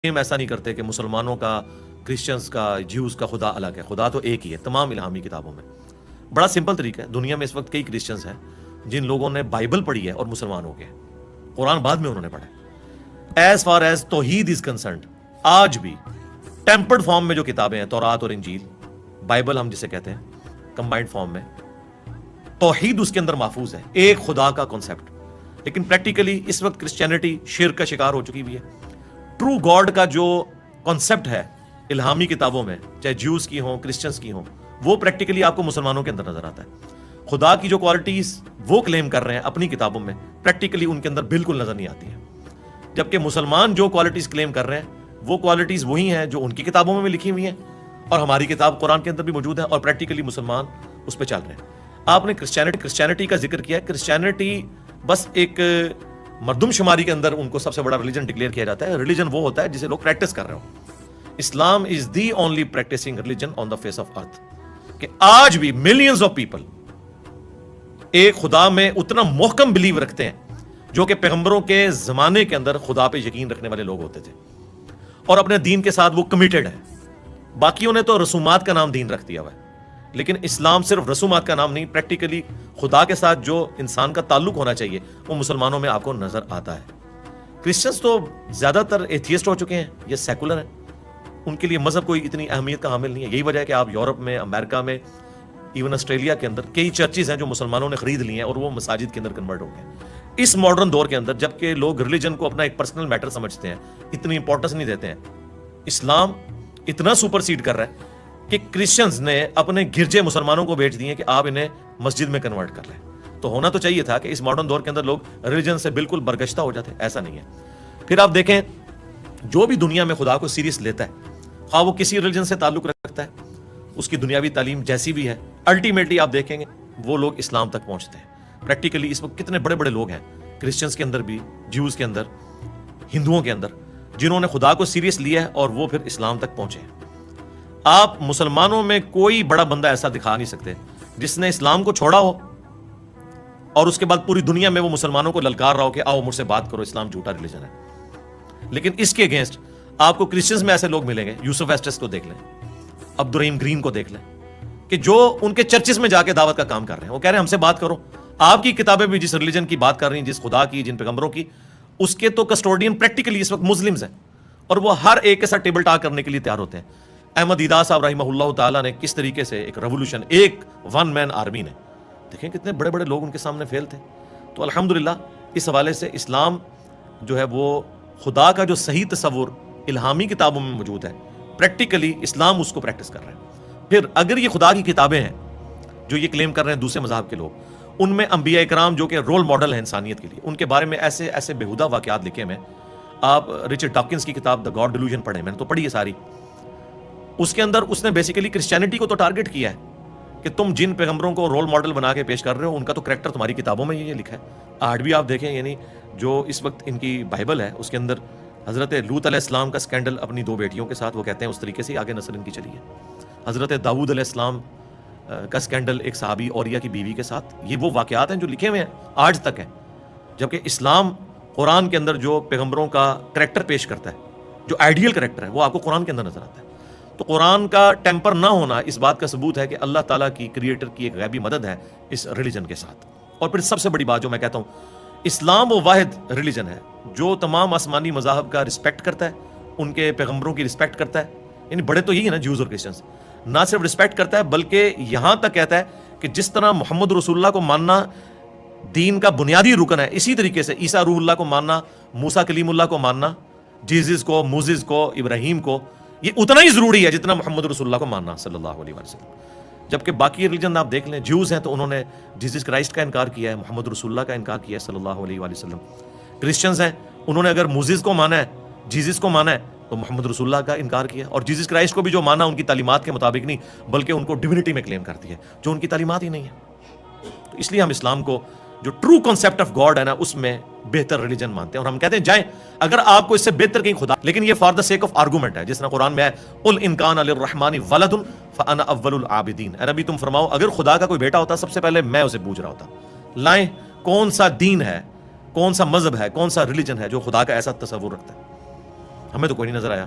ایسا نہیں کرتے کہ مسلمانوں کا، کرسچنز کا، جیوز کا خدا الگ ہے. خدا تو ایک ہی ہے تمام الہامی کتابوں میں. بڑا سمپل طریقہ ہے. دنیا میں اس وقت کئی کرسچنز ہیں جن لوگوں نے بائبل پڑھی ہے اور مسلمان ہو گئے. قرآن بعد میں انہوں نے پڑھا ہے. ایز فار ایز توحید از کنسرنڈ، آج بھی ٹیمپرڈ فارم میں جو کتابیں ہیں، تورات اور انجیل، بائبل ہم جسے کہتے ہیں کمبائنڈ فارم میں، توحید اس کے اندر محفوظ ہے، ایک خدا کا کانسیپٹ. لیکن پریکٹیکلی اس وقت کرسچینٹی شرک کا شکار ہو چکی ہوئی ہے. ٹرو گاڈ کا جو کانسیپٹ ہے الہامی کتابوں میں، چاہے جیوز کی ہوں، کرسچنز کی ہوں، وہ پریکٹیکلی آپ کو مسلمانوں کے اندر نظر آتا ہے. خدا کی جو کوالٹیز وہ کلیم کر رہے ہیں اپنی کتابوں میں، پریکٹیکلی ان کے اندر بالکل نظر نہیں آتی ہیں. جبکہ مسلمان جو کوالٹیز کلیم کر رہے ہیں وہ کوالٹیز وہی ہیں جو ان کی کتابوں میں بھی لکھی ہوئی ہیں اور ہماری کتاب قرآن کے اندر بھی موجود ہے، اور پریکٹیکلی مسلمان اس پہ چل رہے ہیں. آپ نے کرسچینٹی کا ذکر کیا ہے. کرسچینٹی بس ایک مردم شماری کے اندر ان کو سب سے بڑا ریلیجن ڈکلیئر کیا جاتا ہے. ریلیجن وہ ہوتا ہے جسے لوگ پریکٹس کر رہے ہوں. Islam is the only practising religion on the face of earth. کہ آج بھی ملینز آف پیپل ایک خدا میں اتنا محکم بلیو رکھتے ہیں جو کہ پیغمبروں کے زمانے کے اندر خدا پہ یقین رکھنے والے لوگ ہوتے تھے اور اپنے دین کے ساتھ وہ کمیٹڈ ہے. باقیوں نے تو رسومات کا نام دین رکھ دیا ہوا ہے، لیکن اسلام صرف رسومات کا نام نہیں، پریکٹیکلی خدا کے ساتھ جو انسان کا تعلق ہونا چاہیے وہ مسلمانوں میں آپ کو نظر آتا ہے. کرسچنز تو زیادہ تر ایتھیسٹ ہو چکے ہیں، یہ سیکولر ہیں، ان کے لیے مذہب کوئی اتنی اہمیت کا حامل نہیں ہے. یہی وجہ ہے کہ آپ یورپ میں، امریکہ میں، ایون آسٹریلیا کے اندر کئی چرچز ہیں جو مسلمانوں نے خرید لی ہیں اور وہ مساجد کے اندر کنورٹ ہو گئے. اس ماڈرن دور کے اندر جبکہ لوگ ریلیجن کو اپنا ایک پرسنل میٹر سمجھتے ہیں، اتنی امپورٹنس نہیں دیتے ہیں، اسلام اتنا سپر سیڈ کر رہا ہے کہ کرسچنز نے اپنے گرجے مسلمانوں کو بیچ دیے کہ آپ انہیں مسجد میں کنورٹ کر لیں. تو ہونا تو چاہیے تھا کہ اس ماڈرن دور کے اندر لوگ ریلیجن سے بالکل برگشتہ ہو جاتے. ایسا نہیں ہے. پھر آپ دیکھیں جو بھی دنیا میں خدا کو سیریس لیتا ہے، خواہ وہ کسی ریلیجن سے تعلق رکھتا ہے، اس کی دنیاوی تعلیم جیسی بھی ہے، الٹیمیٹلی آپ دیکھیں گے وہ لوگ اسلام تک پہنچتے ہیں. پریکٹیکلی اس وقت کتنے بڑے بڑے لوگ ہیں کرسچنز کے اندر بھی، جیوز کے اندر، ہندوؤں کے اندر، جنہوں نے خدا کو سیریس لیا ہے اور وہ پھر اسلام تک پہنچے ہیں. آپ مسلمانوں میں کوئی بڑا بندہ ایسا دکھا نہیں سکتے جس نے اسلام کو چھوڑا ہو اور اس کے بعد پوری دنیا میں وہ مسلمانوں کو للکار رہا ہو کہ آؤ مجھ سے بات کرو، اسلام جھوٹا ریلیجن ہے. لیکن اس کے اگینسٹ آپ کو کرسچنز میں ایسے لوگ ملیں گے، یوسف ایسٹس کو دیکھ لیں، عبد الرحیم گرین کو دیکھ لیں، کہ جو ان کے چرچز میں جا کے دعوت کا کام کر رہے ہیں. وہ کہہ رہے ہیں ہم سے بات کرو. آپ کی کتابیں بھی جس ریلیجن کی بات کر رہی ہیں، جس خدا کی، جن پیغمبروں کی، اس کے تو کسٹوڈین پریکٹیکلی اس وقت مسلمز ہیں اور وہ ہر ایک کے ساتھ ٹیبل ٹاک کرنے کے لیے تیار ہوتے ہیں. احمد دیدہ صاحب رحمہ اللہ تعالیٰ نے کس طریقے سے ایک ریولوشن، ایک ون مین آرمی نے، دیکھیں کتنے بڑے بڑے لوگ ان کے سامنے فیل تھے. تو الحمدللہ اس حوالے سے اسلام جو ہے وہ خدا کا جو صحیح تصور الہامی کتابوں میں موجود ہے، پریکٹیکلی اسلام اس کو پریکٹس کر رہے ہیں. پھر اگر یہ خدا کی کتابیں ہیں جو یہ کلیم کر رہے ہیں دوسرے مذاہب کے لوگ، ان میں انبیاء اکرام جو کہ رول ماڈل ہیں انسانیت کے لیے، ان کے بارے میں ایسے ایسے بےہودہ واقعات لکھے ہیں. آپ رچرڈ ڈاکنز کی کتاب دا گاڈ ڈیلوژن پڑھیں، میں نے تو پڑھی ہے ساری. اس کے اندر اس نے بیسیکلی کرسچینٹی کو تو ٹارگٹ کیا ہے کہ تم جن پیغمبروں کو رول ماڈل بنا کے پیش کر رہے ہو ان کا تو کریکٹر تمہاری کتابوں میں یہ لکھا ہے. آج بھی آپ دیکھیں، یعنی جو اس وقت ان کی بائبل ہے اس کے اندر حضرت لوط علیہ السلام کا اسکینڈل اپنی 2 بیٹیوں کے ساتھ، وہ کہتے ہیں اس طریقے سے آگے نسل ان کی چلی ہے. حضرت داؤد علیہ السلام کا اسکینڈل ایک صحابی اوریا کی بیوی کے ساتھ، یہ وہ واقعات ہیں جو لکھے ہوئے ہیں آج تک ہیں. جبکہ اسلام قرآن کے اندر جو پیغمبروں کا کریکٹر پیش کرتا ہے، جو آئیڈیل کریکٹر ہے، وہ آپ کو قرآن کے اندر نظر آتا ہے. تو قرآن کا ٹیمپر نہ ہونا اس بات کا ثبوت ہے کہ اللہ تعالیٰ کی کریٹر کی ایک غیبی مدد ہے اس ریلیجن کے ساتھ. اور پھر سب سے بڑی بات جو میں کہتا ہوں، اسلام وہ واحد ریلیجن ہے جو تمام آسمانی مذاہب کا رسپیکٹ کرتا ہے، ان کے پیغمبروں کی رسپیکٹ کرتا ہے. یعنی بڑے تو یہی ہے نا جیوز اور کرسچنز، نہ صرف رسپیکٹ کرتا ہے بلکہ یہاں تک کہتا ہے کہ جس طرح محمد رسول اللہ کو ماننا دین کا بنیادی رکن ہے، اسی طریقے سے عیسیٰ روح اللہ کو ماننا، موسیٰ کلیم اللہ کو ماننا، جیزس کو، موزز کو، ابراہیم کو، یہ اتنا ہی ضروری ہے جتنا محمد رسول اللہ کو ماننا صلی اللہ علیہ وسلم. جبکہ باقی ریلیجن آپ دیکھ لیں، جیوز ہیں تو انہوں نے جیزس کرائسٹ کا انکار کیا ہے، محمد رسول اللہ کا انکار کیا ہے صلی اللہ علیہ وسلم. کرسچنز ہیں، انہوں نے اگر موزز کو مانا ہے، جیزس کو مانا ہے، تو محمد رسول اللہ کا انکار کیا، اور جیزس کرائسٹ کو بھی جو مانا ان کی تعلیمات کے مطابق نہیں بلکہ ان کو ڈیوینٹی میں کلیم کرتی ہے جو ان کی تعلیمات ہی نہیں ہے. تو اس لیے ہم اسلام کو جو ٹرو کانسیپٹ آف گاڈ ہے نا اس میں بہتر ریلیجن مانتے ہیں، اور ہم کہتے ہیں جائیں اگر آپ کو اس سے بہتر کہیں خدا، لیکن یہ for the sake of argument ہے، جس طرح قرآن میں ہے قل ان کان للرحمن ولد فانا اول العابدین. اے نبی تم فرماؤ اگر خدا کا کوئی بیٹا ہوتا سب سے پہلے میں اسے پوچھ رہا ہوتا. لائیں کون سا دین ہے، کون سا مذہب ہے، کون سا ریلیجن ہے جو خدا کا ایسا تصور رکھتا ہے. ہمیں تو کوئی نہیں نظر آیا.